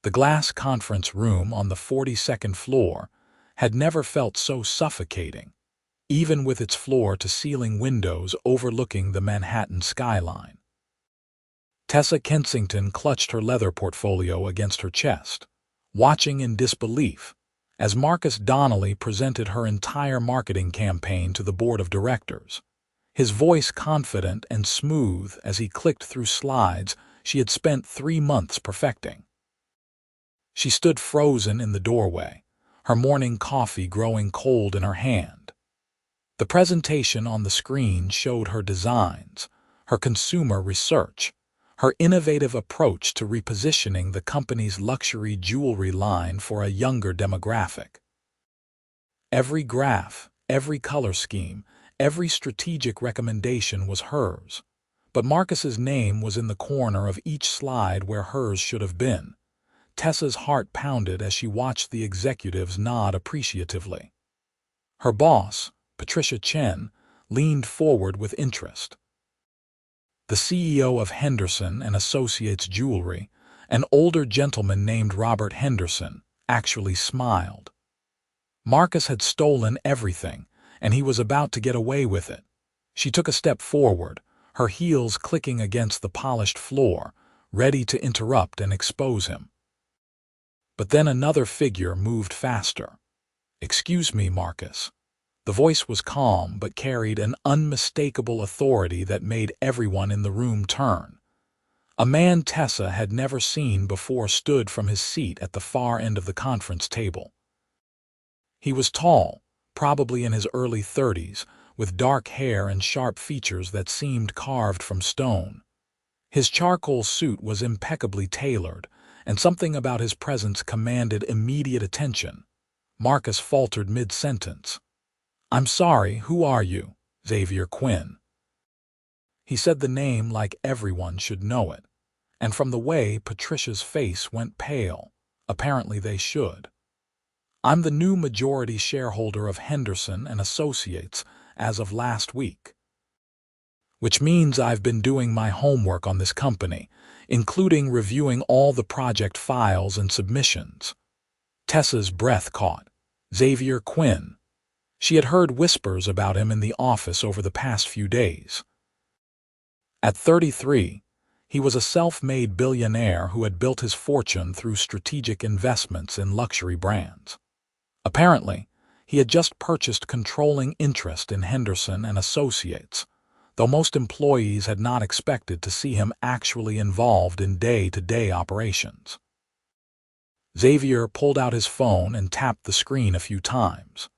The glass conference room on the 42nd floor had never felt so suffocating, even with its floor-to-ceiling windows overlooking the Manhattan skyline. Tessa Kensington clutched her leather portfolio against her chest, watching in disbelief as Marcus Donnelly presented her entire marketing campaign to the board of directors, his voice confident and smooth as he clicked through slides she had spent 3 months perfecting. She stood frozen in the doorway, her morning coffee growing cold in her hand. The presentation on the screen showed her designs, her consumer research, her innovative approach to repositioning the company's luxury jewelry line for a younger demographic. Every graph, every color scheme, every strategic recommendation was hers, but Marcus's name was in the corner of each slide where hers should have been. Tessa's heart pounded as she watched the executives nod appreciatively. Her boss, Patricia Chen, leaned forward with interest. The CEO of Henderson and Associates Jewelry, an older gentleman named Robert Henderson, actually smiled. Marcus had stolen everything, and he was about to get away with it. She took a step forward, her heels clicking against the polished floor, ready to interrupt and expose him. But then another figure moved faster. "Excuse me, Marcus." The voice was calm but carried an unmistakable authority that made everyone in the room turn. A man Tessa had never seen before stood from his seat at the far end of the conference table. He was tall, probably in his early 30s, with dark hair and sharp features that seemed carved from stone. His charcoal suit was impeccably tailored, and something about his presence commanded immediate attention. Marcus faltered mid-sentence. "I'm sorry, who are you?" "Xavier Quinn." He said the name like everyone should know it, and from the way Patricia's face went pale, apparently they should. "I'm the new majority shareholder of Henderson and Associates as of last week. Which means I've been doing my homework on this company, including reviewing all the project files and submissions." Tessa's breath caught. Xavier Quinn. She had heard whispers about him in the office over the past few days. At 33, he was a self-made billionaire who had built his fortune through strategic investments in luxury brands. Apparently, he had just purchased controlling interest in Henderson and Associates, though most employees had not expected to see him actually involved in day-to-day operations. Xavier pulled out his phone and tapped the screen a few times.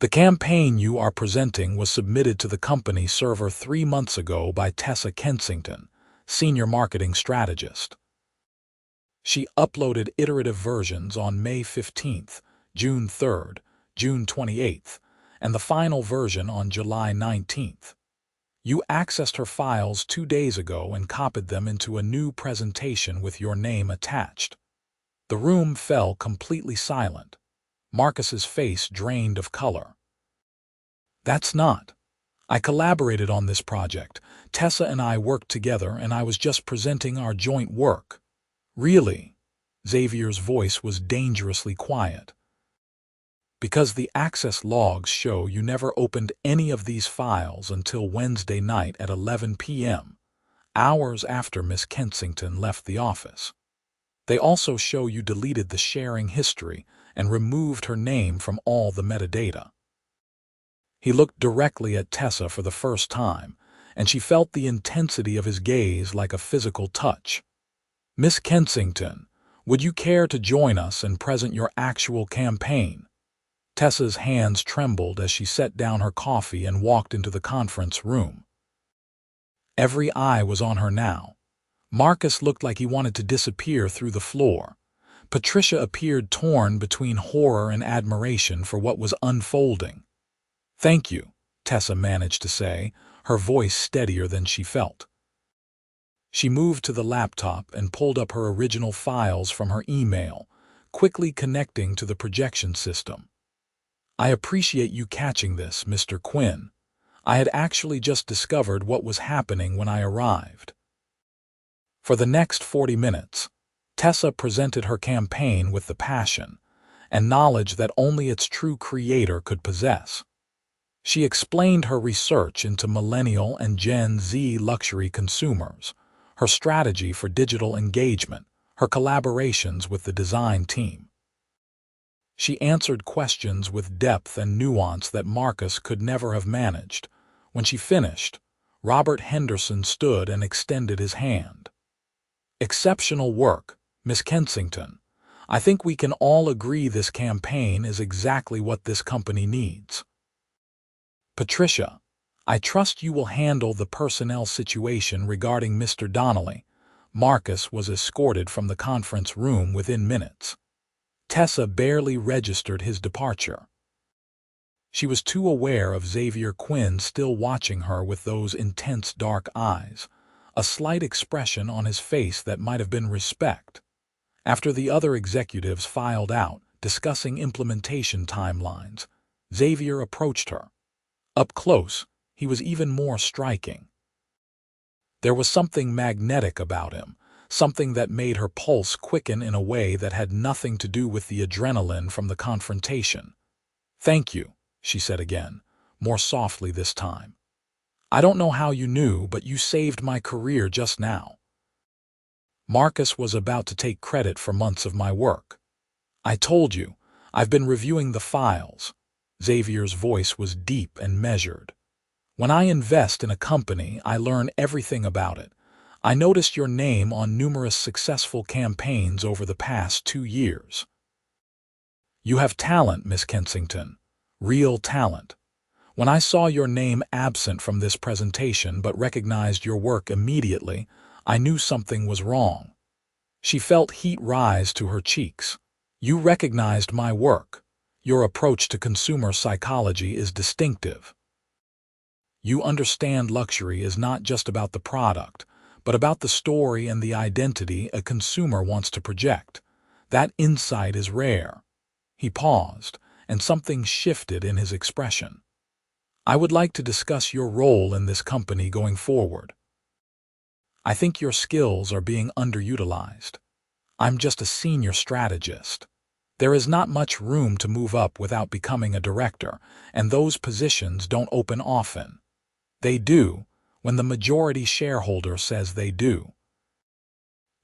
"The campaign you are presenting was submitted to the company server 3 months ago by Tessa Kensington, senior marketing strategist. She uploaded iterative versions on May 15th, June 3rd, June 28th, and the final version on July 19th. You accessed her files 2 days ago and copied them into a new presentation with your name attached." The room fell completely silent. Marcus's face drained of color. "That's not. I collaborated on this project. Tessa and I worked together, and I was just presenting our joint work." "Really?" Xavier's voice was dangerously quiet. "Because the access logs show you never opened any of these files until Wednesday night at 11 p.m., hours after Miss Kensington left the office. They also show you deleted the sharing history and removed her name from all the metadata." He looked directly at Tessa for the first time, and she felt the intensity of his gaze like a physical touch. "Miss Kensington, would you care to join us and present your actual campaign?" Tessa's hands trembled as she set down her coffee and walked into the conference room. Every eye was on her now. Marcus looked like he wanted to disappear through the floor. Patricia appeared torn between horror and admiration for what was unfolding. "Thank you," Tessa managed to say, her voice steadier than she felt. She moved to the laptop and pulled up her original files from her email, quickly connecting to the projection system. "I appreciate you catching this, Mr. Quinn. I had actually just discovered what was happening when I arrived." For the next 40 minutes, Tessa presented her campaign with the passion and knowledge that only its true creator could possess. She explained her research into millennial and Gen Z luxury consumers, her strategy for digital engagement, her collaborations with the design team. She answered questions with depth and nuance that Marcus could never have managed. When she finished, Robert Henderson stood and extended his hand. "Exceptional work, Miss Kensington. I think we can all agree this campaign is exactly what this company needs. Patricia, I trust you will handle the personnel situation regarding Mr. Donnelly." Marcus was escorted from the conference room within minutes. Tessa barely registered his departure. She was too aware of Xavier Quinn still watching her with those intense dark eyes, a slight expression on his face that might have been respect. After the other executives filed out, discussing implementation timelines, Xavier approached her. Up close, he was even more striking. There was something magnetic about him, something that made her pulse quicken in a way that had nothing to do with the adrenaline from the confrontation. "Thank you," she said again, more softly this time. "I don't know how you knew, but you saved my career just now." Marcus was about to take credit for months of my work. "I told you, I've been reviewing the files." Xavier's voice was deep and measured. "When I invest in a company, I learn everything about it. I noticed your name on numerous successful campaigns over the past 2 years. You have talent, Miss Kensington. Real talent. When I saw your name absent from this presentation but recognized your work immediately, I knew something was wrong." She felt heat rise to her cheeks. "You recognized my work. Your approach to consumer psychology is distinctive. You understand luxury is not just about the product, but about the story and the identity a consumer wants to project. That insight is rare." He paused, and something shifted in his expression. "I would like to discuss your role in this company going forward. I think your skills are being underutilized. I'm just a senior strategist. There is not much room to move up without becoming a director, and those positions don't open often. They do, when the majority shareholder says they do."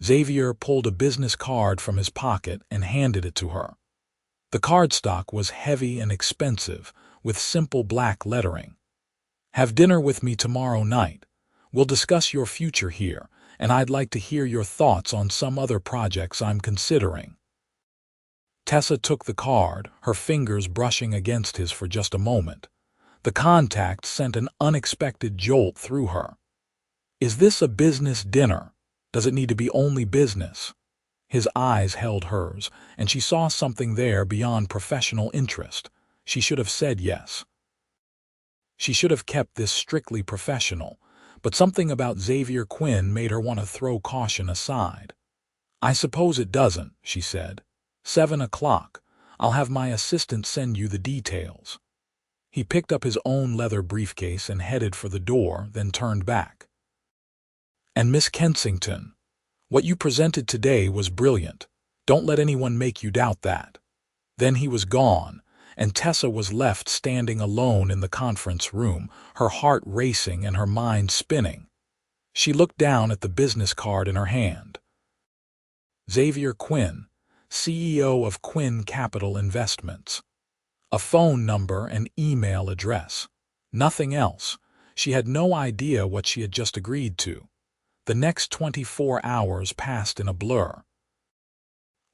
Xavier pulled a business card from his pocket and handed it to her. The cardstock was heavy and expensive, with simple black lettering. "Have dinner with me tomorrow night. We'll discuss your future here, and I'd like to hear your thoughts on some other projects I'm considering." Tessa took the card, her fingers brushing against his for just a moment. The contact sent an unexpected jolt through her. "Is this a business dinner? Does it need to be only business?" His eyes held hers, and she saw something there beyond professional interest. She should have said yes. She should have kept this strictly professional, but something about Xavier Quinn made her want to throw caution aside. "I suppose it doesn't," she said. 7 o'clock. I'll have my assistant send you the details." He picked up his own leather briefcase and headed for the door, then turned back. "And Miss Kensington, what you presented today was brilliant. Don't let anyone make you doubt that." Then he was gone, and Tessa was left standing alone in the conference room, her heart racing and her mind spinning. She looked down at the business card in her hand. Xavier Quinn, CEO of Quinn Capital Investments. A phone number and email address. Nothing else. She had no idea what she had just agreed to. The next 24 hours passed in a blur.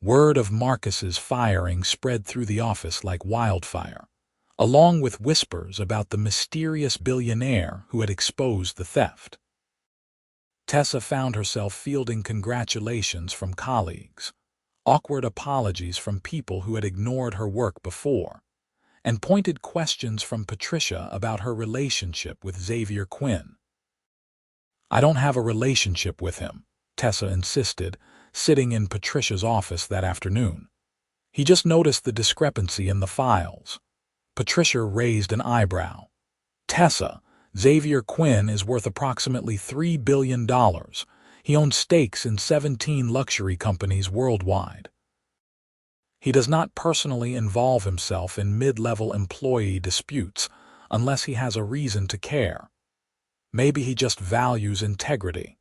Word of Marcus's firing spread through the office like wildfire, along with whispers about the mysterious billionaire who had exposed the theft. Tessa found herself fielding congratulations from colleagues, awkward apologies from people who had ignored her work before, and pointed questions from Patricia about her relationship with Xavier Quinn. "I don't have a relationship with him," Tessa insisted, sitting in Patricia's office that afternoon. "He just noticed the discrepancy in the files." Patricia raised an eyebrow. "Tessa, Xavier Quinn is worth approximately $3 billion. He owns stakes in 17 luxury companies worldwide. He does not personally involve himself in mid-level employee disputes unless he has a reason to care. Maybe he just values integrity.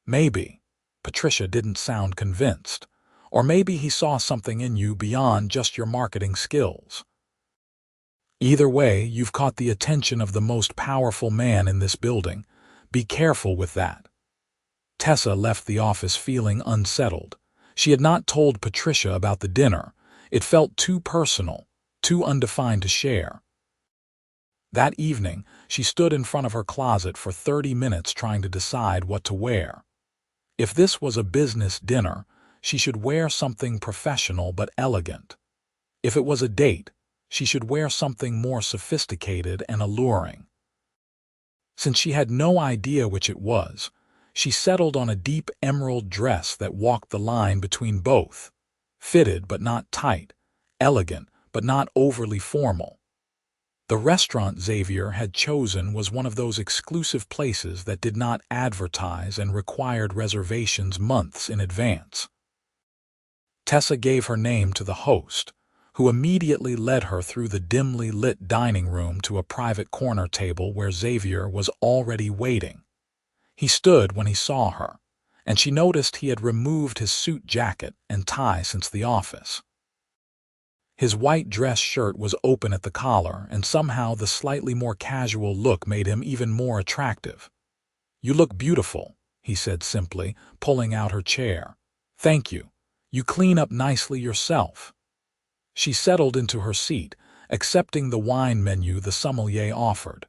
Maybe Patricia didn't sound convinced. Or maybe he saw something in you beyond just your marketing skills. Either way, you've caught the attention of the most powerful man in this building. Be careful with that. Tessa left the office feeling unsettled. She had not told Patricia about the dinner. It felt too personal, too undefined to share. That evening, she stood in front of her closet for 30 minutes trying to decide what to wear. If this was a business dinner, she should wear something professional but elegant. If it was a date, she should wear something more sophisticated and alluring. Since she had no idea which it was, she settled on a deep emerald dress that walked the line between both, fitted but not tight, elegant but not overly formal. The restaurant Xavier had chosen was one of those exclusive places that did not advertise and required reservations months in advance. Tessa gave her name to the host, who immediately led her through the dimly lit dining room to a private corner table where Xavier was already waiting. He stood when he saw her, and she noticed he had removed his suit jacket and tie since the office. His white dress shirt was open at the collar, and somehow the slightly more casual look made him even more attractive. "You look beautiful," he said simply, pulling out her chair. "Thank you. You clean up nicely yourself." She settled into her seat, accepting the wine menu the sommelier offered.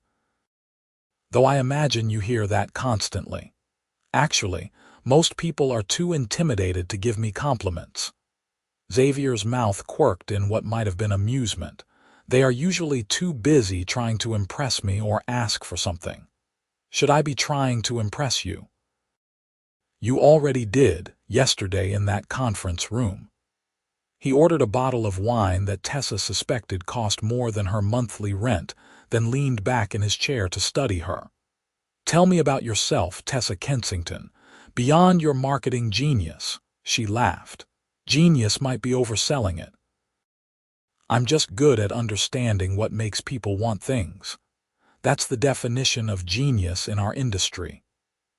"Though I imagine you hear that constantly. Actually, most people are too intimidated to give me compliments." Xavier's mouth quirked in what might have been amusement. "They are usually too busy trying to impress me or ask for something. Should I be trying to impress you?" "You already did, yesterday in that conference room." He ordered a bottle of wine that Tessa suspected cost more than her monthly rent, then leaned back in his chair to study her. "Tell me about yourself, Tessa Kensington. Beyond your marketing genius," she laughed. "Genius might be overselling it. I'm just good at understanding what makes people want things. That's the definition of genius in our industry."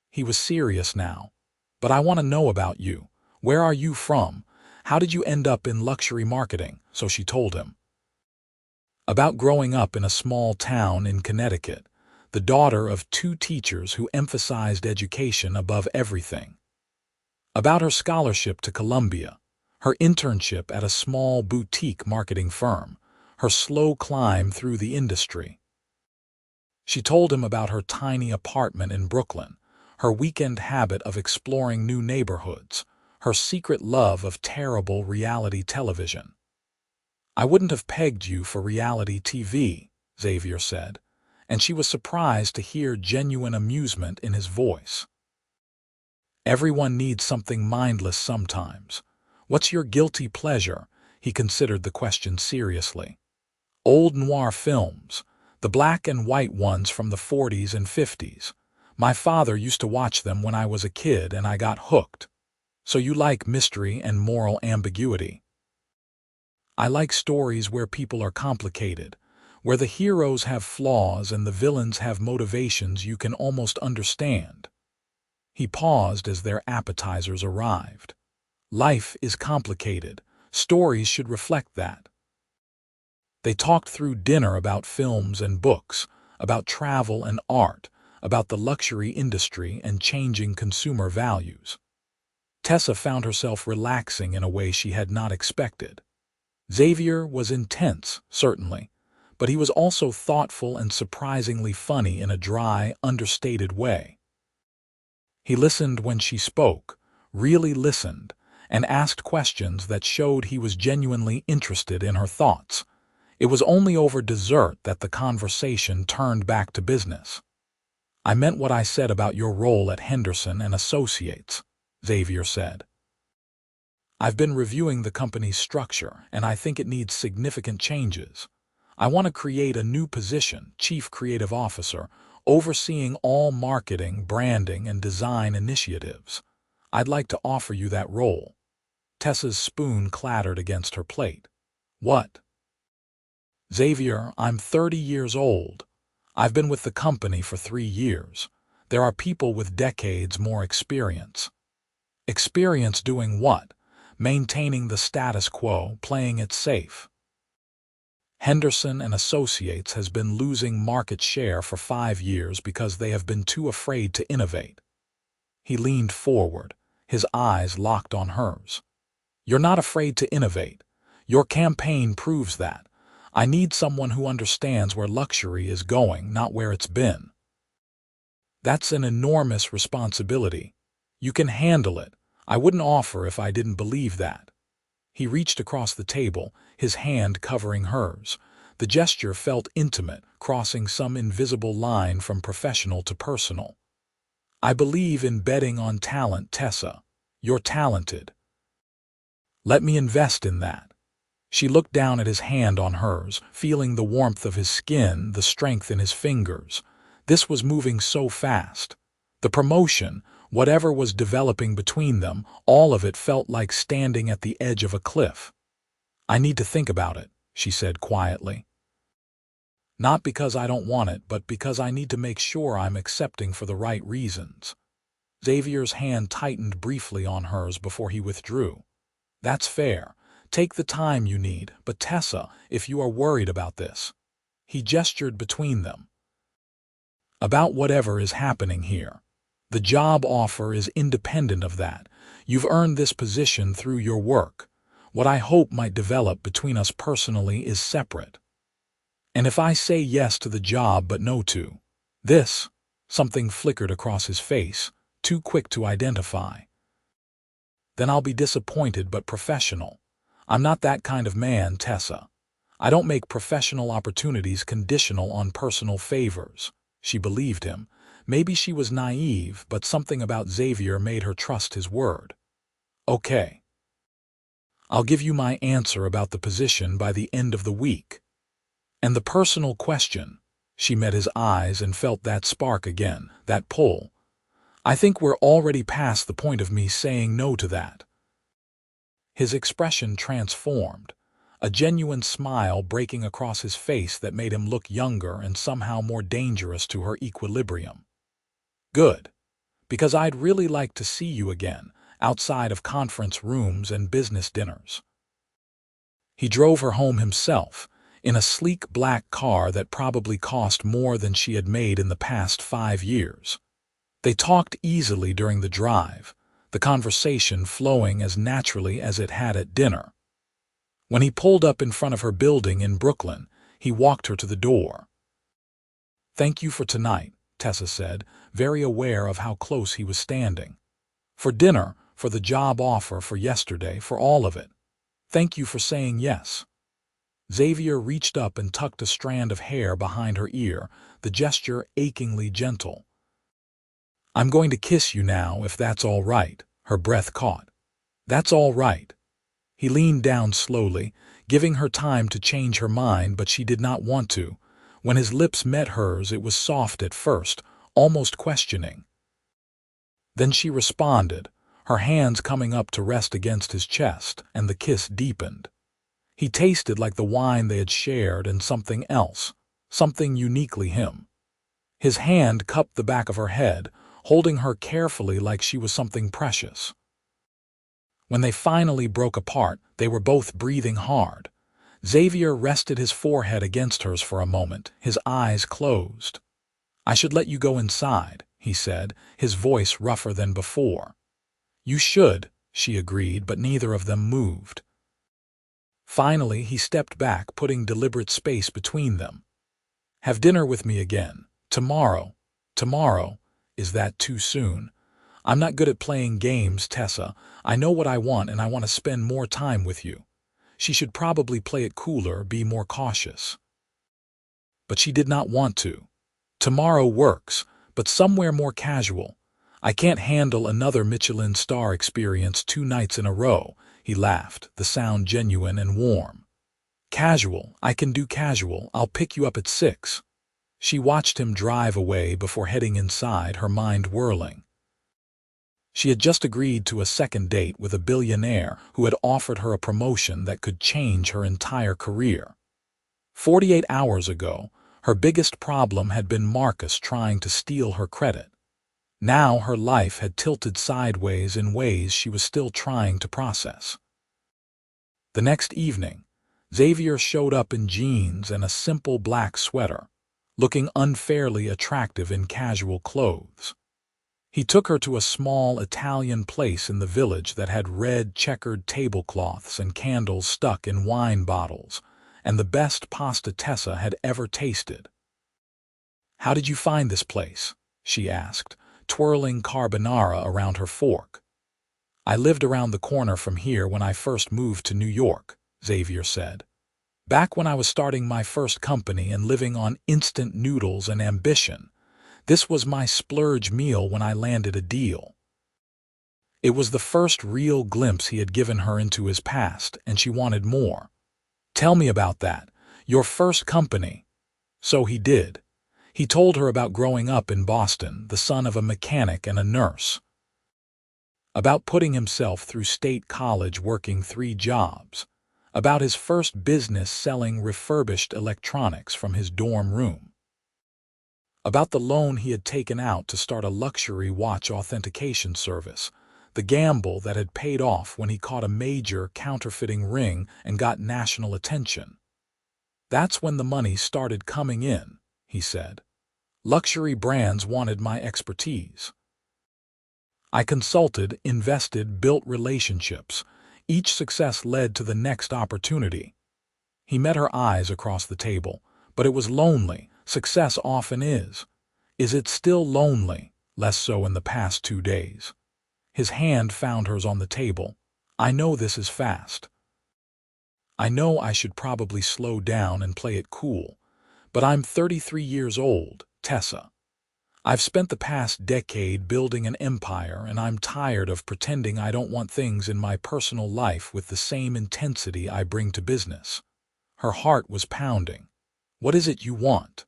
He was serious now. "But I want to know about you. Where are you from? How did you end up in luxury marketing?" So she told him. About growing up in a small town in Connecticut, the daughter of 2 teachers who emphasized education above everything. About her scholarship to Columbia, her internship at a small boutique marketing firm, her slow climb through the industry. She told him about her tiny apartment in Brooklyn, her weekend habit of exploring new neighborhoods, her secret love of terrible reality television. "I wouldn't have pegged you for reality TV," Xavier said, and she was surprised to hear genuine amusement in his voice. "Everyone needs something mindless sometimes. What's your guilty pleasure?" He considered the question seriously. "Old noir films, the black and white ones from the 40s and 50s. My father used to watch them when I was a kid and I got hooked." "So you like mystery and moral ambiguity?" "I like stories where people are complicated, where the heroes have flaws and the villains have motivations you can almost understand." He paused as their appetizers arrived. Life is complicated. Stories should reflect that. They talked through dinner about films and books, about travel and art, about the luxury industry and changing consumer values. Tessa found herself relaxing in a way she had not expected. Xavier was intense, certainly, but he was also thoughtful and surprisingly funny in a dry, understated way. He listened when she spoke, really listened, and asked questions that showed he was genuinely interested in her thoughts. It was only over dessert that the conversation turned back to business. "I meant what I said about your role at Henderson and Associates," Xavier said. "I've been reviewing the company's structure, and I think it needs significant changes. I want to create a new position, Chief Creative Officer, overseeing all marketing, branding, and design initiatives. I'd like to offer you that role." Tessa's spoon clattered against her plate. "What?" "Xavier, I'm 30 years old. I've been with the company for 3 years. There are people with decades more experience." "Experience doing what?" "Maintaining the status quo, playing it safe. Henderson and Associates has been losing market share for 5 years because they have been too afraid to innovate." He leaned forward, his eyes locked on hers. "You're not afraid to innovate. Your campaign proves that. I need someone who understands where luxury is going, not where it's been." "That's an enormous responsibility. You can handle it. I wouldn't offer if I didn't believe that." He reached across the table, his hand covering hers. The gesture felt intimate, crossing some invisible line from professional to personal. "I believe in betting on talent, Tessa. You're talented. Let me invest in that." She looked down at his hand on hers, feeling the warmth of his skin, the strength in his fingers. This was moving so fast. The promotion, whatever was developing between them, all of it felt like standing at the edge of a cliff. "I need to think about it," she said quietly. "Not because I don't want it, but because I need to make sure I'm accepting for the right reasons." Xavier's hand tightened briefly on hers before he withdrew. "That's fair. Take the time you need, but Tessa, if you are worried about this." He gestured between them. "About whatever is happening here. The job offer is independent of that. You've earned this position through your work. What I hope might develop between us personally is separate. And if I say yes to the job but no to this," something flickered across his face, too quick to identify, "then I'll be disappointed but professional. I'm not that kind of man, Tessa. I don't make professional opportunities conditional on personal favors." She believed him. Maybe she was naive, but something about Xavier made her trust his word. "Okay. I'll give you my answer about the position by the end of the week. And the personal question." She met his eyes and felt that spark again, that pull. "I think we're already past the point of me saying no to that." His expression transformed, a genuine smile breaking across his face that made him look younger and somehow more dangerous to her equilibrium. "Good. Because I'd really like to see you again, outside of conference rooms and business dinners." He drove her home himself, in a sleek black car that probably cost more than she had made in the past 5 years. They talked easily during the drive, the conversation flowing as naturally as it had at dinner. When he pulled up in front of her building in Brooklyn, he walked her to the door. "Thank you for tonight," Tessa said, very aware of how close he was standing. "For dinner, for the job offer, for yesterday, for all of it. Thank you for saying yes." Xavier reached up and tucked a strand of hair behind her ear, the gesture achingly gentle. "I'm going to kiss you now, if that's all right," her breath caught. "That's all right." He leaned down slowly, giving her time to change her mind, but she did not want to. When his lips met hers, it was soft at first, almost questioning. Then she responded, her hands coming up to rest against his chest, and the kiss deepened. He tasted like the wine they had shared and something else, something uniquely him. His hand cupped the back of her head, holding her carefully like she was something precious. When they finally broke apart, they were both breathing hard. Xavier rested his forehead against hers for a moment, his eyes closed. "I should let you go inside," he said, his voice rougher than before. "You should," she agreed, but neither of them moved. Finally, he stepped back, putting deliberate space between them. "Have dinner with me again. Tomorrow." "Tomorrow? Is that too soon?" "I'm not good at playing games, Tessa. I know what I want, and I want to spend more time with you." She should probably play it cooler, be more cautious. But she did not want to. "Tomorrow works, but somewhere more casual. I can't handle another Michelin star experience 2 nights in a row." He laughed, the sound genuine and warm. "Casual, I can do casual. I'll pick you up at 6. She watched him drive away before heading inside, her mind whirling. She had just agreed to a second date with a billionaire who had offered her a promotion that could change her entire career. 48 hours ago, her biggest problem had been Marcus trying to steal her credit. Now her life had tilted sideways in ways she was still trying to process. The next evening, Xavier showed up in jeans and a simple black sweater, looking unfairly attractive in casual clothes. He took her to a small Italian place in the village that had red checkered tablecloths and candles stuck in wine bottles, and the best pasta Tessa had ever tasted. "How did you find this place?" she asked, twirling carbonara around her fork. "I lived around the corner from here when I first moved to New York," Xavier said. "Back when I was starting my first company and living on instant noodles and ambition, this was my splurge meal when I landed a deal." It was the first real glimpse he had given her into his past, and she wanted more. "Tell me about that, your first company." So he did. He told her about growing up in Boston, the son of a mechanic and a nurse. About putting himself through state college working 3 jobs. About his first business selling refurbished electronics from his dorm room. About the loan he had taken out to start a luxury watch authentication service, the gamble that had paid off when he caught a major counterfeiting ring and got national attention. "That's when the money started coming in," he said. "Luxury brands wanted my expertise. I consulted, invested, built relationships. Each success led to the next opportunity." He met her eyes across the table. "But it was lonely. Success often is." "Is it still lonely?" "Less so in the past 2 days." His hand found hers on the table. "I know this is fast. I know I should probably slow down and play it cool. But I'm 33 years old, Tessa. I've spent the past decade building an empire, and I'm tired of pretending I don't want things in my personal life with the same intensity I bring to business." Her heart was pounding. "What is it you want?"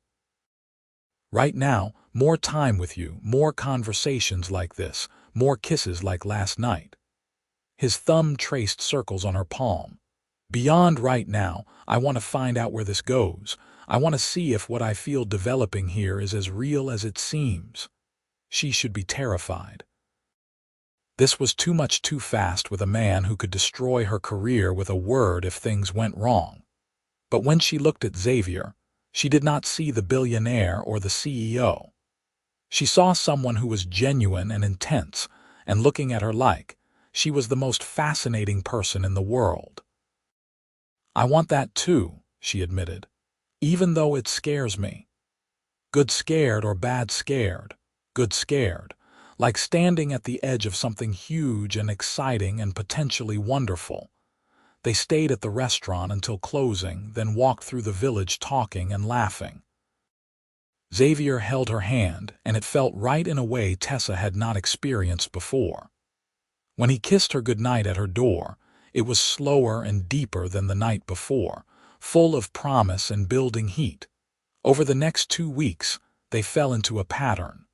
"Right now, more time with you, more conversations like this, more kisses like last night." His thumb traced circles on her palm. "Beyond right now, I want to find out where this goes. I want to see if what I feel developing here is as real as it seems." She should be terrified. This was too much too fast with a man who could destroy her career with a word if things went wrong. But when she looked at Xavier, she did not see the billionaire or the CEO. She saw someone who was genuine and intense, and looking at her like, she was the most fascinating person in the world. "I want that too," she admitted. "Even though it scares me." Good scared or bad scared? Good scared. Like standing at the edge of something huge and exciting and potentially wonderful. They stayed at the restaurant until closing, then walked through the village talking and laughing. Xavier held her hand, and it felt right in a way Tessa had not experienced before. When he kissed her goodnight at her door, it was slower and deeper than the night before, full of promise and building heat. Over the next 2 weeks, they fell into a pattern.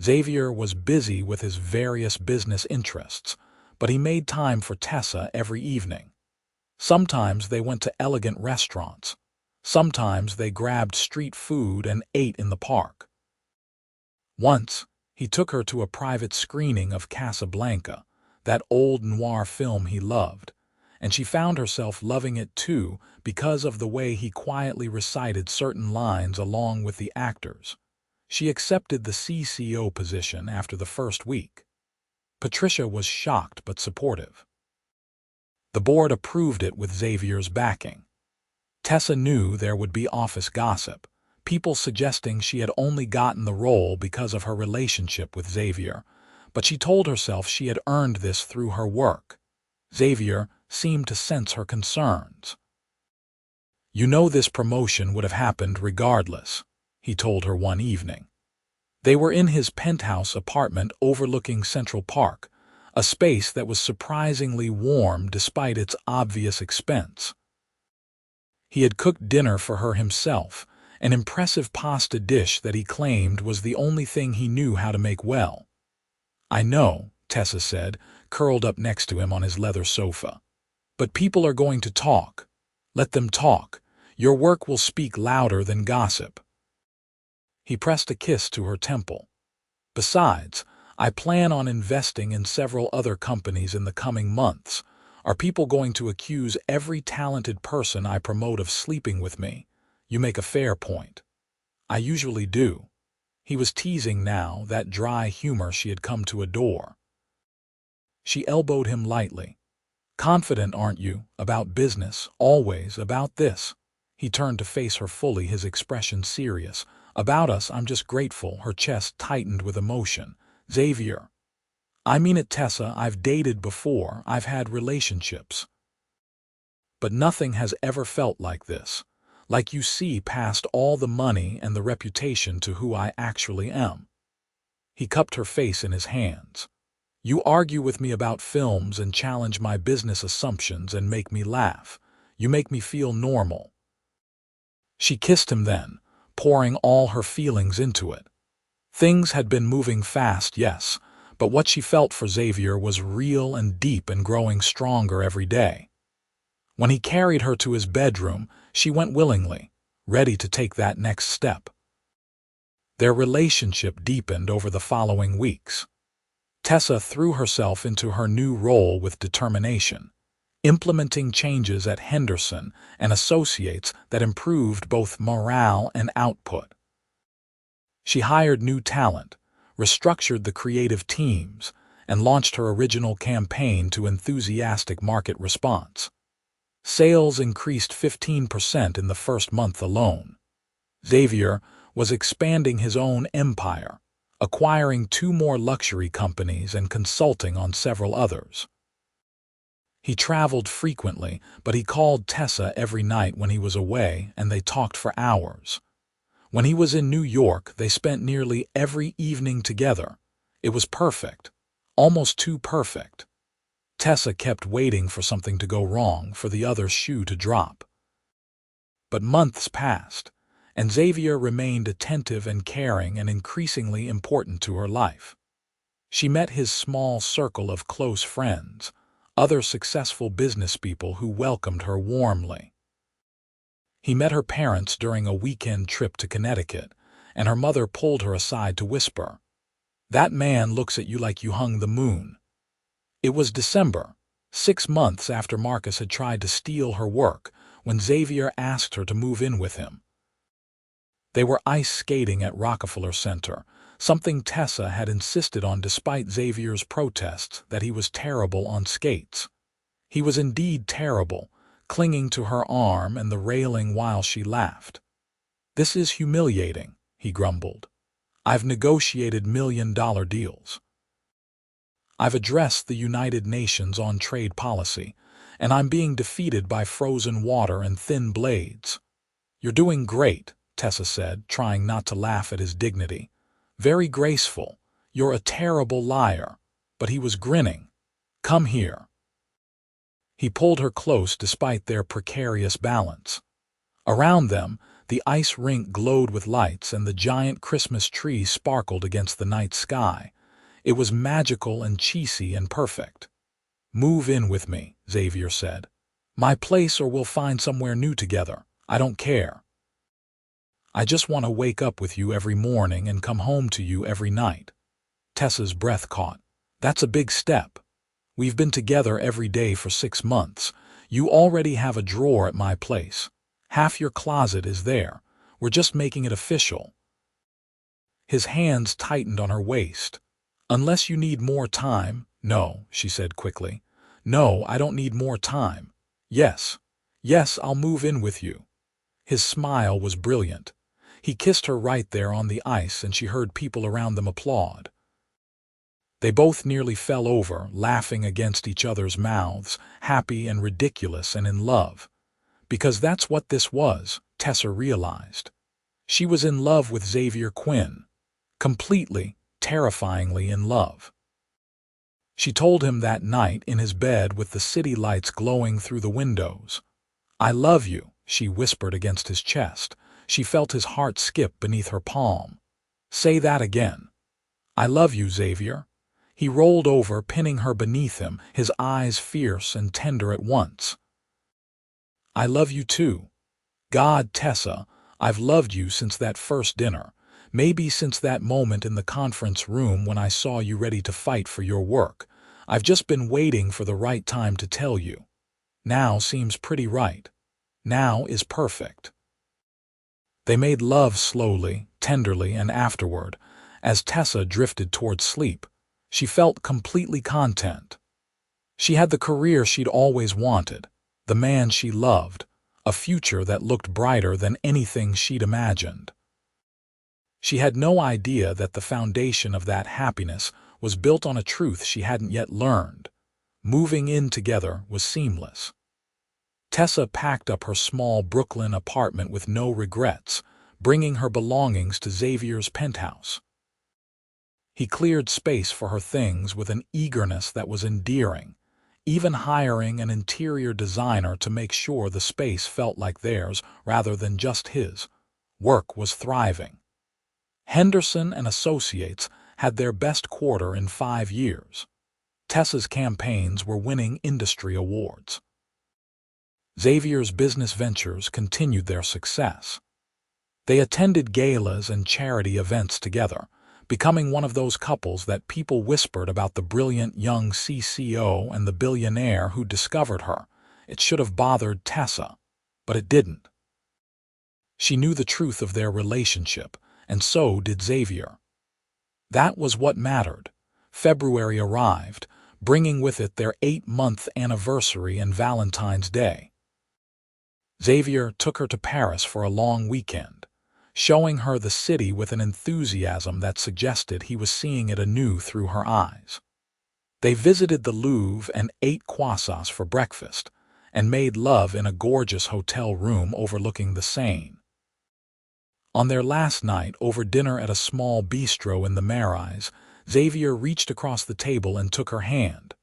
Xavier was busy with his various business interests, but he made time for Tessa every evening. Sometimes they went to elegant restaurants. Sometimes they grabbed street food and ate in the park. Once, he took her to a private screening of Casablanca, that old noir film he loved, and she found herself loving it too because of the way he quietly recited certain lines along with the actors. She accepted the CCO position after the first week. Patricia was shocked but supportive. The board approved it with Xavier's backing. Tessa knew there would be office gossip, people suggesting she had only gotten the role because of her relationship with Xavier, but she told herself she had earned this through her work. Xavier seemed to sense her concerns. "You know this promotion would have happened regardless," he told her one evening. They were in his penthouse apartment overlooking Central Park, a space that was surprisingly warm despite its obvious expense. He had cooked dinner for her himself, an impressive pasta dish that he claimed was the only thing he knew how to make well. I know, Tessa said, curled up next to him on his leather sofa. But people are going to talk. Let them talk. Your work will speak louder than gossip. He pressed a kiss to her temple. Besides, I plan on investing in several other companies in the coming months. Are people going to accuse every talented person I promote of sleeping with me? You make a fair point. I usually do. He was teasing now, that dry humor she had come to adore. She elbowed him lightly. Confident, aren't you, about business, always about this? He turned to face her fully, his expression serious. About us, I'm just grateful. Her chest tightened with emotion. Xavier. I mean it, Tessa, I've dated before, I've had relationships. But nothing has ever felt like this. Like you see past all the money and the reputation to who I actually am. He cupped her face in his hands. You argue with me about films and challenge my business assumptions and make me laugh. You make me feel normal. She kissed him then, pouring all her feelings into it. Things had been moving fast, yes, but what she felt for Xavier was real and deep and growing stronger every day. When he carried her to his bedroom, she went willingly, ready to take that next step. Their relationship deepened over the following weeks. Tessa threw herself into her new role with determination, implementing changes at Henderson and Associates that improved both morale and output. She hired new talent, restructured the creative teams, and launched her original campaign to enthusiastic market response. Sales increased 15% in the first month alone. Xavier was expanding his own empire, acquiring 2 more luxury companies and consulting on several others. He traveled frequently, but he called Tessa every night when he was away, and they talked for hours. When he was in New York, they spent nearly every evening together. It was perfect, almost too perfect. Tessa kept waiting for something to go wrong, for the other shoe to drop. But months passed, and Xavier remained attentive and caring and increasingly important to her life. She met his small circle of close friends, other successful business people who welcomed her warmly. He met her parents during a weekend trip to Connecticut, and her mother pulled her aside to whisper, "That man looks at you like you hung the moon." It was December, 6 months after Marcus had tried to steal her work, when Xavier asked her to move in with him. They were ice skating at Rockefeller Center, something Tessa had insisted on despite Xavier's protests that he was terrible on skates. He was indeed terrible, clinging to her arm and the railing while she laughed. "This is humiliating," he grumbled. "I've negotiated $1 million deals. I've addressed the United Nations on trade policy, and I'm being defeated by frozen water and thin blades." "You're doing great," Tessa said, trying not to laugh at his dignity. "Very graceful. You're a terrible liar." But he was grinning. "Come here." He pulled her close despite their precarious balance. Around them, the ice rink glowed with lights and the giant Christmas tree sparkled against the night sky. It was magical and cheesy and perfect. "Move in with me," Xavier said. "My place, or we'll find somewhere new together. I don't care. I just want to wake up with you every morning and come home to you every night." Tessa's breath caught. "That's a big step. We've been together every day for 6 months. You already have a drawer at my place. Half your closet is there. We're just making it official." His hands tightened on her waist. "Unless you need more time." "No," she said quickly. "No, I don't need more time. Yes, yes, I'll move in with you." His smile was brilliant. He kissed her right there on the ice, and she heard people around them applaud. They both nearly fell over, laughing against each other's mouths, happy and ridiculous and in love. Because that's what this was, Tessa realized. She was in love with Xavier Quinn. Completely, terrifyingly in love. She told him that night in his bed with the city lights glowing through the windows. "I love you," she whispered against his chest. She felt his heart skip beneath her palm. "Say that again." "I love you, Xavier." He rolled over, pinning her beneath him, his eyes fierce and tender at once. "I love you too. God, Tessa, I've loved you since that first dinner, maybe since that moment in the conference room when I saw you ready to fight for your work. I've just been waiting for the right time to tell you. Now seems pretty right. Now is perfect." They made love slowly, tenderly, and afterward, as Tessa drifted toward sleep, she felt completely content. She had the career she'd always wanted, the man she loved, a future that looked brighter than anything she'd imagined. She had no idea that the foundation of that happiness was built on a truth she hadn't yet learned. Moving in together was seamless. Tessa packed up her small Brooklyn apartment with no regrets, bringing her belongings to Xavier's penthouse. He cleared space for her things with an eagerness that was endearing, even hiring an interior designer to make sure the space felt like theirs rather than just his. Work was thriving. Henderson and Associates had their best quarter in 5 years. Tessa's campaigns were winning industry awards. Xavier's business ventures continued their success. They attended galas and charity events together, becoming one of those couples that people whispered about, the brilliant young CCO and the billionaire who discovered her. It should have bothered Tessa, but it didn't. She knew the truth of their relationship, and so did Xavier. That was what mattered. February arrived, bringing with it their 8-month anniversary and Valentine's Day. Xavier took her to Paris for a long weekend, showing her the city with an enthusiasm that suggested he was seeing it anew through her eyes. They visited the Louvre and ate croissants for breakfast, and made love in a gorgeous hotel room overlooking the Seine. On their last night, over dinner at a small bistro in the Marais, Xavier reached across the table and took her hand.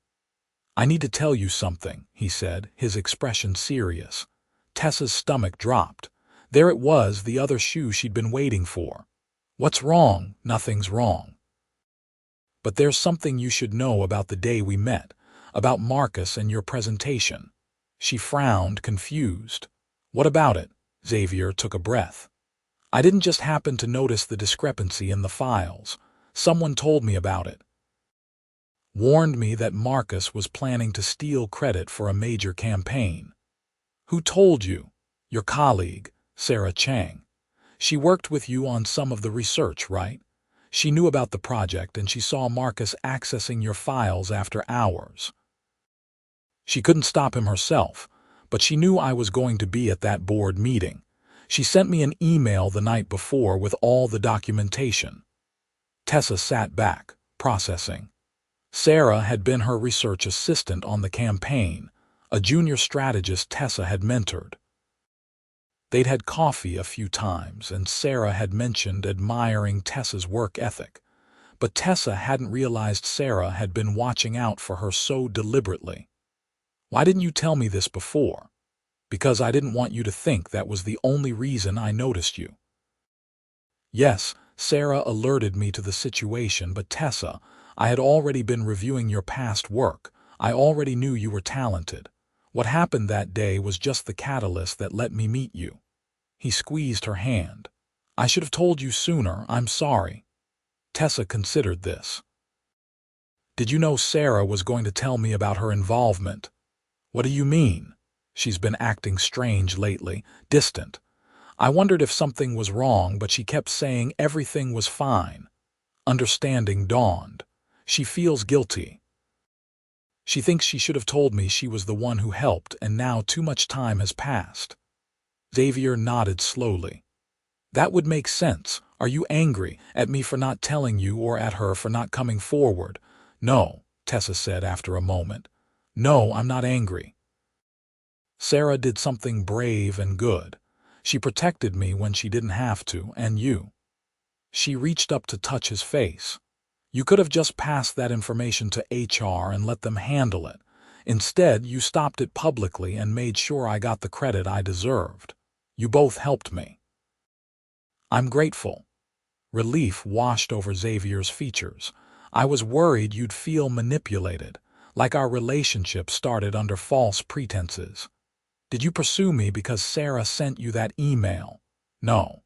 "I need to tell you something," he said, his expression serious. Tessa's stomach dropped. There it was, the other shoe she'd been waiting for. "What's wrong?" "Nothing's wrong. But there's something you should know about the day we met, about Marcus and your presentation." She frowned, confused. "What about it?" Xavier took a breath. "I didn't just happen to notice the discrepancy in the files. Someone told me about it. Warned me that Marcus was planning to steal credit for a major campaign." "Who told you?" "Your colleague, Sarah Chang. She worked with you on some of the research, right? She knew about the project and she saw Marcus accessing your files after hours. She couldn't stop him herself, but she knew I was going to be at that board meeting. She sent me an email the night before with all the documentation." Tessa sat back, processing. Sarah had been her research assistant on the campaign, a junior strategist Tessa had mentored. They'd had coffee a few times, and Sarah had mentioned admiring Tessa's work ethic, but Tessa hadn't realized Sarah had been watching out for her so deliberately. "Why didn't you tell me this before?" "Because I didn't want you to think that was the only reason I noticed you." "Yes, Sarah alerted me to the situation, but Tessa, I had already been reviewing your past work. I already knew you were talented. What happened that day was just the catalyst that let me meet you." He squeezed her hand. "I should have told you sooner. I'm sorry." Tessa considered this. "Did you know Sarah was going to tell me about her involvement?" "What do you mean?" "She's been acting strange lately, distant. I wondered if something was wrong, but she kept saying everything was fine." Understanding dawned. "She feels guilty. She thinks she should have told me she was the one who helped, and now too much time has passed." Xavier nodded slowly. "That would make sense. Are you angry at me for not telling you or at her for not coming forward?" "No," Tessa said after a moment. "No, I'm not angry. Sarah did something brave and good. She protected me when she didn't have to, and you." She reached up to touch his face. "You could have just passed that information to HR and let them handle it. Instead, you stopped it publicly and made sure I got the credit I deserved. You both helped me." "I'm grateful." Relief washed over Xavier's features. I was worried you'd feel manipulated, like our relationship started under false pretenses. Did you pursue me because Sarah sent you that email? No.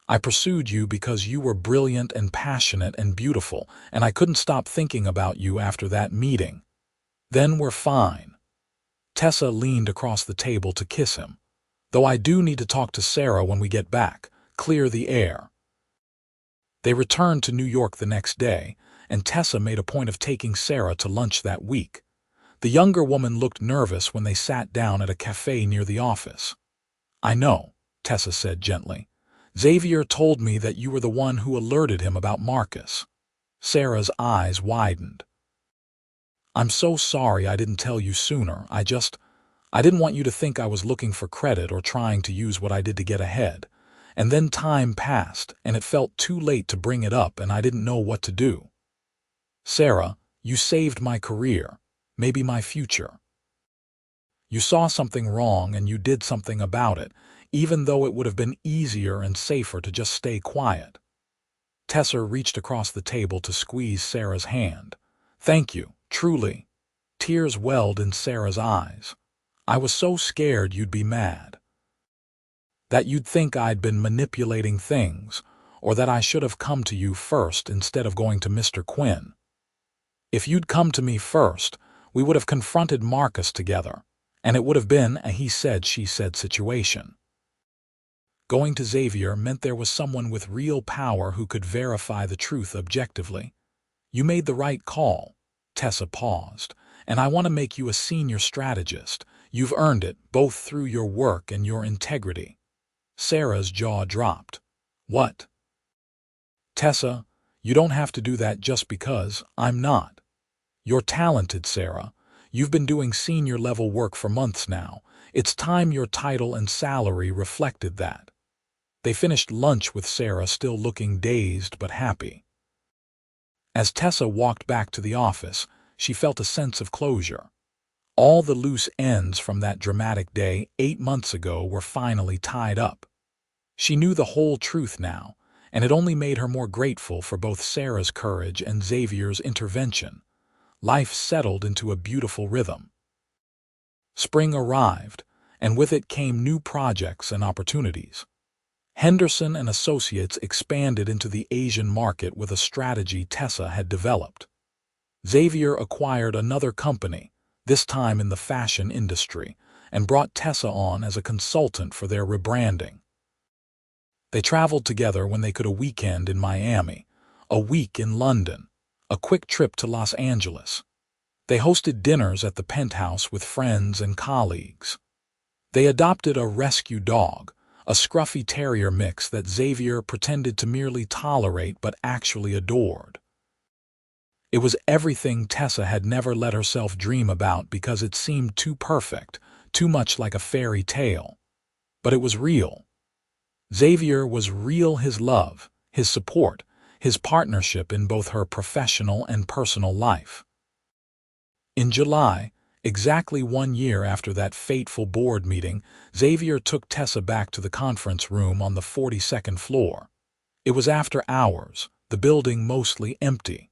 I pursued you because you were brilliant and passionate and beautiful, and I couldn't stop thinking about you after that meeting. Then we're fine. Tessa leaned across the table to kiss him. Though I do need to talk to Sarah when we get back. Clear the air. They returned to New York the next day, and Tessa made a point of taking Sarah to lunch that week. The younger woman looked nervous when they sat down at a cafe near the office. I know, Tessa said gently. Xavier told me that you were the one who alerted him about Marcus. Sarah's eyes widened. I'm so sorry I didn't tell you sooner. I didn't want you to think I was looking for credit or trying to use what I did to get ahead. And then time passed, and it felt too late to bring it up, and I didn't know what to do. Sarah, you saved my career, maybe my future. You saw something wrong and you did something about it, even though it would have been easier and safer to just stay quiet. Tessa reached across the table to squeeze Sarah's hand. Thank you, truly. Tears welled in Sarah's eyes. I was so scared you'd be mad. That you'd think I'd been manipulating things, or that I should have come to you first instead of going to Mr. Quinn. If you'd come to me first, we would have confronted Marcus together, and it would have been a he said, she said situation. Going to Xavier meant there was someone with real power who could verify the truth objectively. You made the right call. Tessa paused. And I want to make you a senior strategist. You've earned it, both through your work and your integrity. Sarah's jaw dropped. What? Tessa, you don't have to do that just because I'm not. You're talented, Sarah. You've been doing senior-level work for months now. It's time your title and salary reflected that. They finished lunch with Sarah still looking dazed but happy. As Tessa walked back to the office, she felt a sense of closure. All the loose ends from that dramatic day 8 months ago were finally tied up. She knew the whole truth now, and it only made her more grateful for both Sarah's courage and Xavier's intervention. Life settled into a beautiful rhythm. Spring arrived, and with it came new projects and opportunities. Henderson and Associates expanded into the Asian market with a strategy Tessa had developed. Xavier acquired another company, this time in the fashion industry, and brought Tessa on as a consultant for their rebranding. They traveled together when they could, a weekend in Miami, a week in London, a quick trip to Los Angeles. They hosted dinners at the Penthouse with friends and colleagues. They adopted a rescue dog, a scruffy terrier mix that Xavier pretended to merely tolerate but actually adored. It was everything Tessa had never let herself dream about because it seemed too perfect, too much like a fairy tale. But it was real. Xavier was real, his love, his support, his partnership in both her professional and personal life. In July, exactly 1 year after that fateful board meeting, Xavier took Tessa back to the conference room on the 42nd floor. It was after hours, the building mostly empty.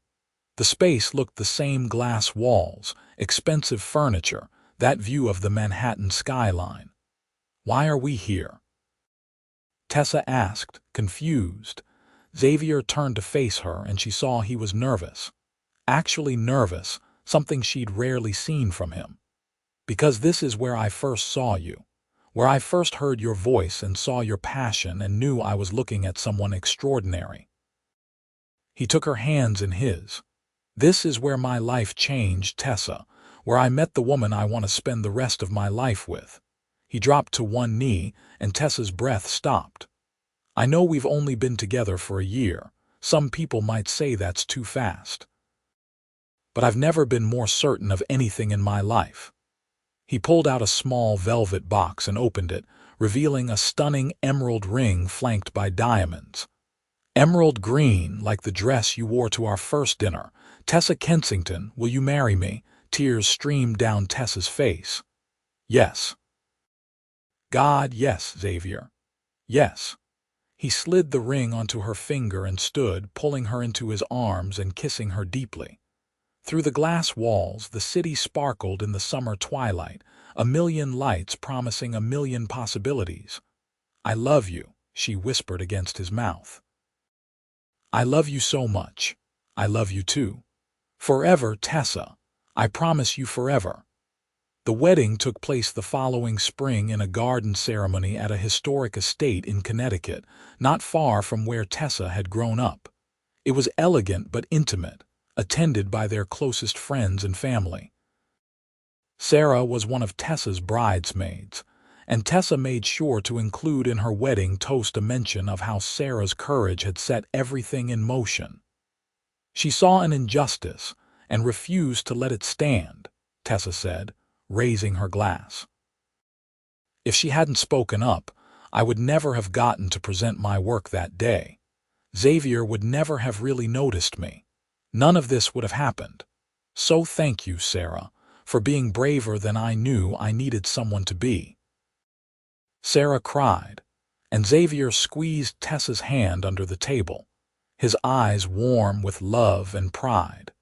The space looked the same: glass walls, expensive furniture, that view of the Manhattan skyline. Why are we here? Tessa asked, confused. Xavier turned to face her and she saw he was nervous. Actually nervous, something she'd rarely seen from him. Because this is where I first saw you, where I first heard your voice and saw your passion and knew I was looking at someone extraordinary. He took her hands in his. This is where my life changed, Tessa, where I met the woman I want to spend the rest of my life with. He dropped to one knee, and Tessa's breath stopped. I know we've only been together for a year. Some people might say that's too fast. But I've never been more certain of anything in my life. He pulled out a small velvet box and opened it, revealing a stunning emerald ring flanked by diamonds. Emerald green, like the dress you wore to our first dinner. Tessa Kensington, will you marry me? Tears streamed down Tessa's face. Yes. God, yes, Xavier. Yes. He slid the ring onto her finger and stood, pulling her into his arms and kissing her deeply. Through the glass walls, the city sparkled in the summer twilight, a million lights promising a million possibilities. "I love you," she whispered against his mouth. "I love you so much. I love you too. Forever, Tessa. I promise you forever." The wedding took place the following spring in a garden ceremony at a historic estate in Connecticut, not far from where Tessa had grown up. It was elegant but intimate, attended by their closest friends and family. Sarah was one of Tessa's bridesmaids, and Tessa made sure to include in her wedding toast a mention of how Sarah's courage had set everything in motion. "She saw an injustice and refused to let it stand," Tessa said, raising her glass. "If she hadn't spoken up, I would never have gotten to present my work that day. Xavier would never have really noticed me. None of this would have happened. So thank you, Sarah, for being braver than I knew I needed someone to be." Sarah cried, and Xavier squeezed Tessa's hand under the table, his eyes warm with love and pride.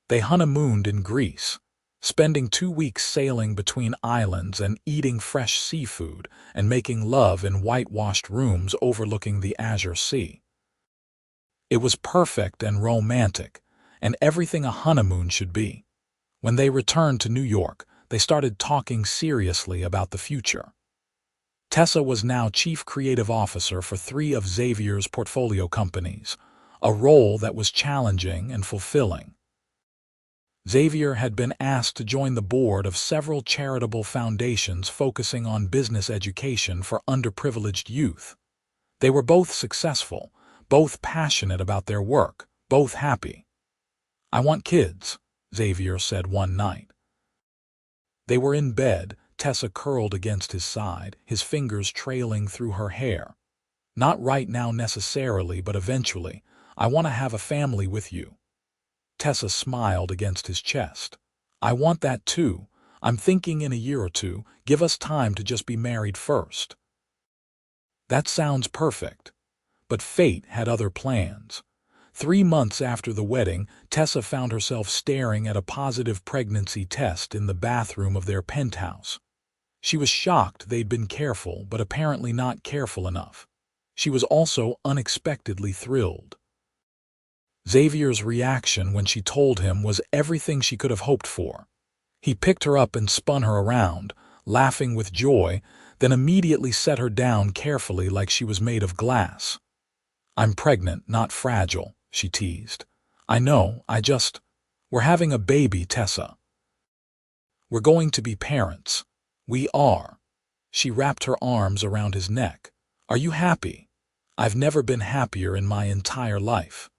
They honeymooned in Greece, spending 2 weeks sailing between islands and eating fresh seafood and making love in whitewashed rooms overlooking the azure sea. It was perfect and romantic, and everything a honeymoon should be. When they returned to New York, they started talking seriously about the future. Tessa was now Chief Creative Officer for 3 of Xavier's portfolio companies, a role that was challenging and fulfilling. Xavier had been asked to join the board of several charitable foundations focusing on business education for underprivileged youth. They were both successful, both passionate about their work, both happy. "I want kids," Xavier said one night. They were in bed, Tessa curled against his side, his fingers trailing through her hair. "Not right now necessarily, but eventually. I want to have a family with you." Tessa smiled against his chest. "I want that too. I'm thinking in a year or 2, give us time to just be married first." That sounds perfect. But fate had other plans. 3 months after the wedding, Tessa found herself staring at a positive pregnancy test in the bathroom of their penthouse. She was shocked they'd been careful, but apparently not careful enough. She was also unexpectedly thrilled. Xavier's reaction when she told him was everything she could have hoped for. He picked her up and spun her around, laughing with joy, then immediately set her down carefully like she was made of glass. "I'm pregnant, not fragile," she teased. "I know, we're having a baby, Tessa. We're going to be parents. We are." She wrapped her arms around his neck. "Are you happy? I've never been happier in my entire life."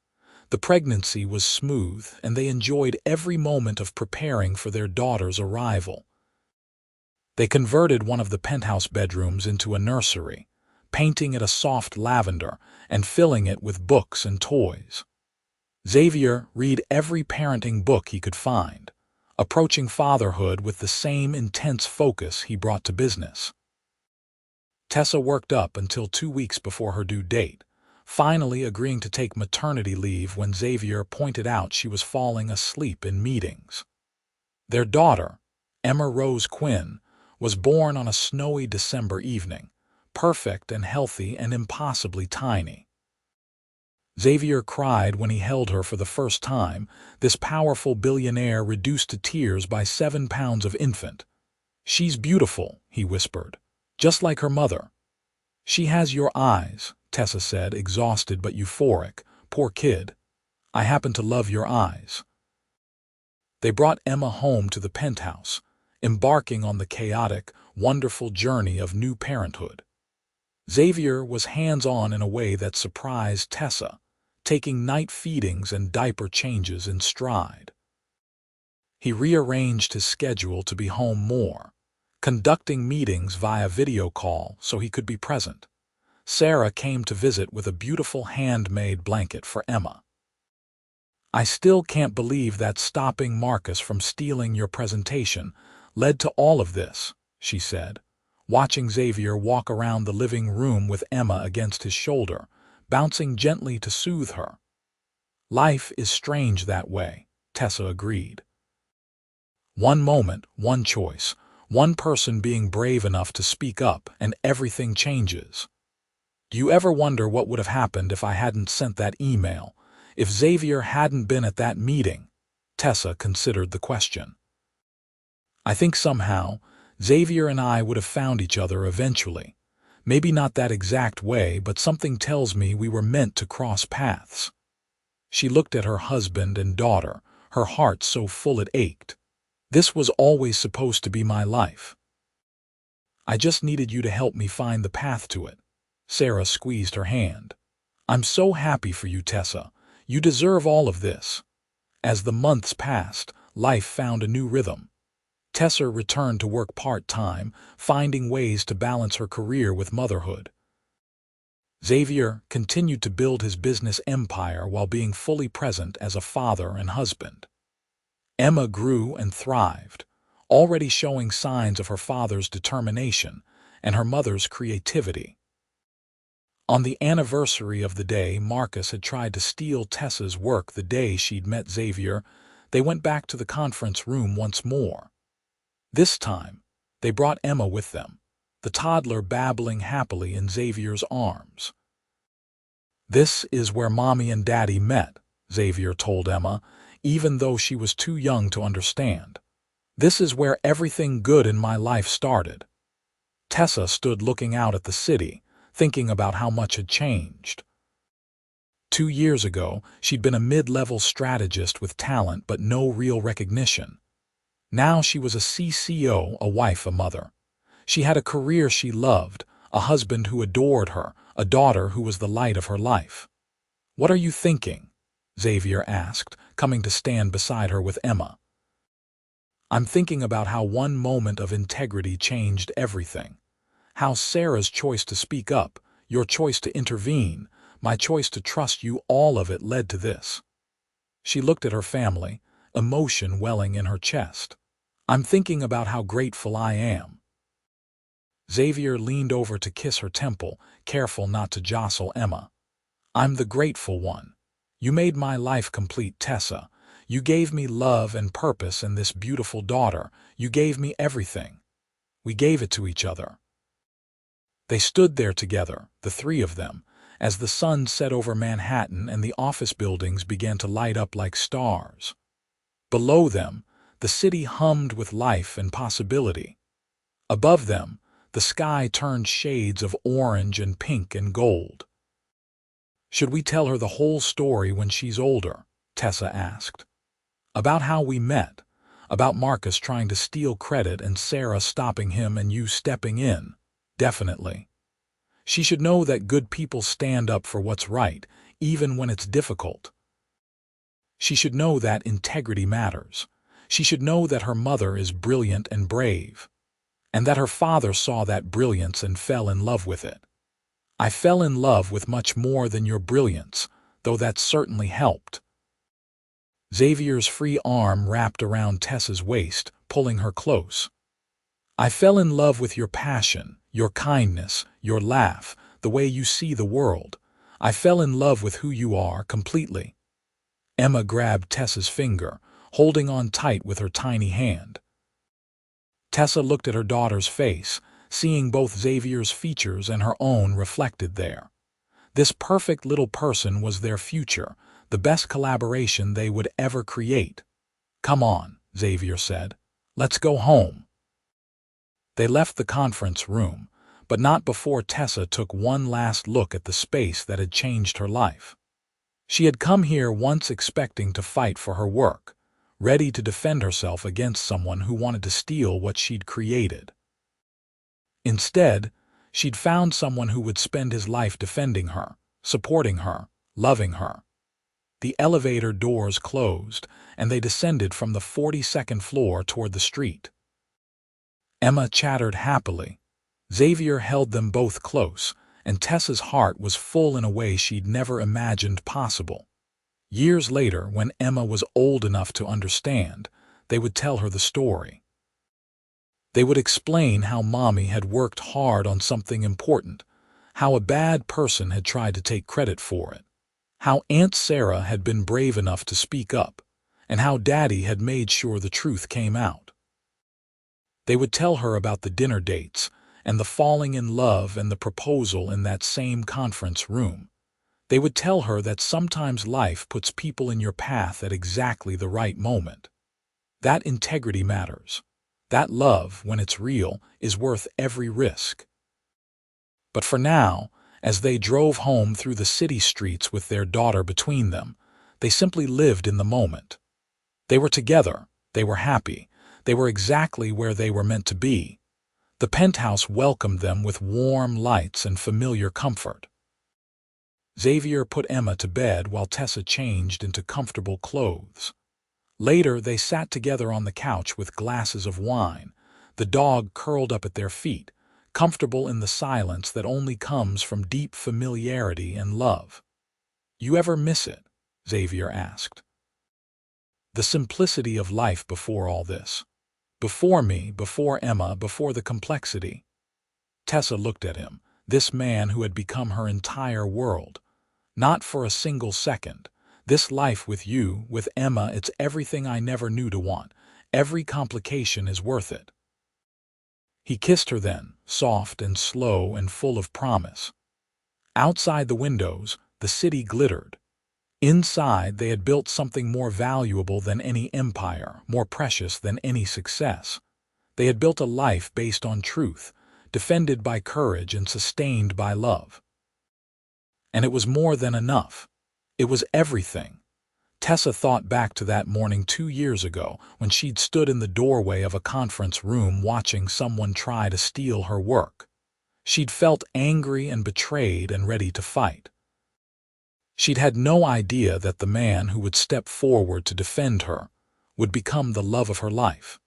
The pregnancy was smooth, and they enjoyed every moment of preparing for their daughter's arrival. They converted one of the penthouse bedrooms into a nursery, painting it a soft lavender and filling it with books and toys. Xavier read every parenting book he could find, approaching fatherhood with the same intense focus he brought to business. Tessa worked up until 2 weeks before her due date, finally agreeing to take maternity leave when Xavier pointed out she was falling asleep in meetings. Their daughter, Emma Rose Quinn, was born on a snowy December evening, perfect and healthy and impossibly tiny. Xavier cried when he held her for the first time, this powerful billionaire reduced to tears by 7 pounds of infant. "She's beautiful," he whispered, "just like her mother." "She has your eyes," Tessa said, exhausted but euphoric. "Poor kid. I happen to love your eyes." They brought Emma home to the penthouse, embarking on the chaotic, wonderful journey of new parenthood. Xavier was hands-on in a way that surprised Tessa, taking night feedings and diaper changes in stride. He rearranged his schedule to be home more, conducting meetings via video call so he could be present. Sarah came to visit with a beautiful handmade blanket for Emma. "I still can't believe that stopping Marcus from stealing your presentation led to all of this," she said. watching Xavier walk around the living room with Emma against his shoulder, bouncing gently to soothe her. Life is strange that way, Tessa agreed. One moment, one choice, one person being brave enough to speak up, and everything changes. Do you ever wonder what would have happened if I hadn't sent that email, if Xavier hadn't been at that meeting? Tessa considered the question. I think somehow, Xavier and I would have found each other eventually. Maybe not that exact way, but something tells me we were meant to cross paths. She looked at her husband and daughter, her heart so full it ached. This was always supposed to be my life. I just needed you to help me find the path to it. Sarah squeezed her hand. I'm so happy for you, Tessa. You deserve all of this. As the months passed, life found a new rhythm. Tessa returned to work part-time, finding ways to balance her career with motherhood. Xavier continued to build his business empire while being fully present as a father and husband. Emma grew and thrived, already showing signs of her father's determination and her mother's creativity. On the anniversary of the day Marcus had tried to steal Tessa's work the day she'd met Xavier, they went back to the conference room once more. This time, they brought Emma with them, the toddler babbling happily in Xavier's arms. This is where Mommy and Daddy met, Xavier told Emma, even though she was too young to understand. This is where everything good in my life started. Tessa stood looking out at the city, thinking about how much had changed. 2 years ago, she'd been a mid-level strategist with talent but no real recognition. Now she was a CCO, a wife, a mother. She had a career she loved, a husband who adored her, a daughter who was the light of her life. What are you thinking? Xavier asked, coming to stand beside her with Emma. I'm thinking about how one moment of integrity changed everything. How Sarah's choice to speak up, your choice to intervene, my choice to trust you, all of it led to this. She looked at her family, emotion welling in her chest. I'm thinking about how grateful I am. Xavier leaned over to kiss her temple, careful not to jostle Emma. I'm the grateful one. You made my life complete, Tessa. You gave me love and purpose and this beautiful daughter. You gave me everything. We gave it to each other. They stood there together, the three of them, as the sun set over Manhattan and the office buildings began to light up like stars. Below them, the city hummed with life and possibility. Above them, the sky turned shades of orange and pink and gold. Should we tell her the whole story when she's older? Tessa asked. About how we met, about Marcus trying to steal credit and Sarah stopping him and you stepping in. Definitely. She should know that good people stand up for what's right, even when it's difficult. She should know that integrity matters. She should know that her mother is brilliant and brave, and that her father saw that brilliance and fell in love with it. I fell in love with much more than your brilliance, though that certainly helped. Xavier's free arm wrapped around Tessa's waist, pulling her close. I fell in love with your passion, your kindness, your laugh, the way you see the world. I fell in love with who you are completely. Emma grabbed Tessa's finger, holding on tight with her tiny hand. Tessa looked at her daughter's face, seeing both Xavier's features and her own reflected there. This perfect little person was their future, the best collaboration they would ever create. Come on, Xavier said. Let's go home. They left the conference room, but not before Tessa took one last look at the space that had changed her life. She had come here once expecting to fight for her work, ready to defend herself against someone who wanted to steal what she'd created. Instead, she'd found someone who would spend his life defending her, supporting her, loving her. The elevator doors closed, and they descended from the 42nd floor toward the street. Emma chattered happily. Xavier held them both close, and Tessa's heart was full in a way she'd never imagined possible. Years later, when Emma was old enough to understand, they would tell her the story. They would explain how Mommy had worked hard on something important, how a bad person had tried to take credit for it, how Aunt Sarah had been brave enough to speak up, and how Daddy had made sure the truth came out. They would tell her about the dinner dates and the falling in love and the proposal in that same conference room. They would tell her that sometimes life puts people in your path at exactly the right moment. That integrity matters. That love, when it's real, is worth every risk. But for now, as they drove home through the city streets with their daughter between them, they simply lived in the moment. They were together, they were happy, they were exactly where they were meant to be. The penthouse welcomed them with warm lights and familiar comfort. Xavier put Emma to bed while Tessa changed into comfortable clothes. Later, they sat together on the couch with glasses of wine, the dog curled up at their feet, comfortable in the silence that only comes from deep familiarity and love. "You ever miss it?" Xavier asked. "The simplicity of life before all this. Before me, before Emma, before the complexity." Tessa looked at him, this man who had become her entire world. "Not for a single second. This life with you, with Emma, it's everything I never knew to want. Every complication is worth it." He kissed her then, soft and slow and full of promise. Outside the windows, the city glittered. Inside, they had built something more valuable than any empire, more precious than any success. They had built a life based on truth, defended by courage and sustained by love. And it was more than enough. It was everything. Tessa thought back to that morning 2 years ago when she'd stood in the doorway of a conference room watching someone try to steal her work. She'd felt angry and betrayed and ready to fight. She'd had no idea that the man who would step forward to defend her would become the love of her life.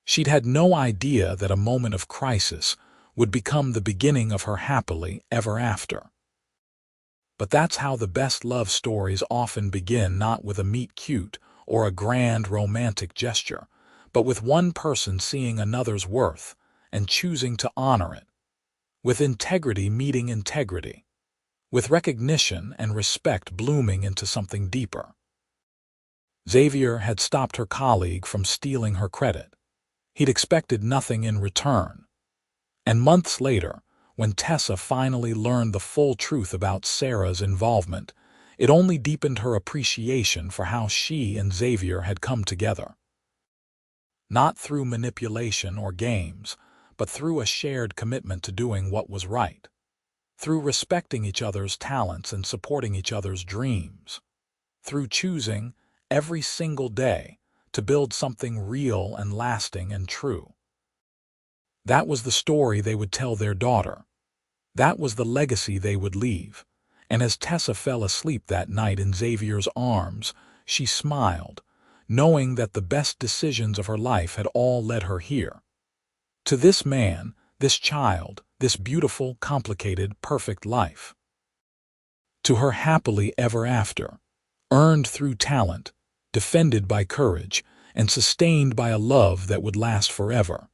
She'd had no idea that a moment of crisis would become the beginning of her happily ever after. But that's how the best love stories often begin, not with a meet-cute or a grand romantic gesture, but with one person seeing another's worth and choosing to honor it, with integrity meeting integrity, with recognition and respect blooming into something deeper. Xavier had stopped her colleague from stealing her credit. He'd expected nothing in return. And months later, when Tessa finally learned the full truth about Sarah's involvement, it only deepened her appreciation for how she and Xavier had come together. Not through manipulation or games, but through a shared commitment to doing what was right. Through respecting each other's talents and supporting each other's dreams. Through choosing, every single day, to build something real and lasting and true. That was the story they would tell their daughter. That was the legacy they would leave. And as Tessa fell asleep that night in Xavier's arms, she smiled, knowing that the best decisions of her life had all led her here. To this man, this child, this beautiful, complicated, perfect life. To her happily ever after, earned through talent, defended by courage, and sustained by a love that would last forever.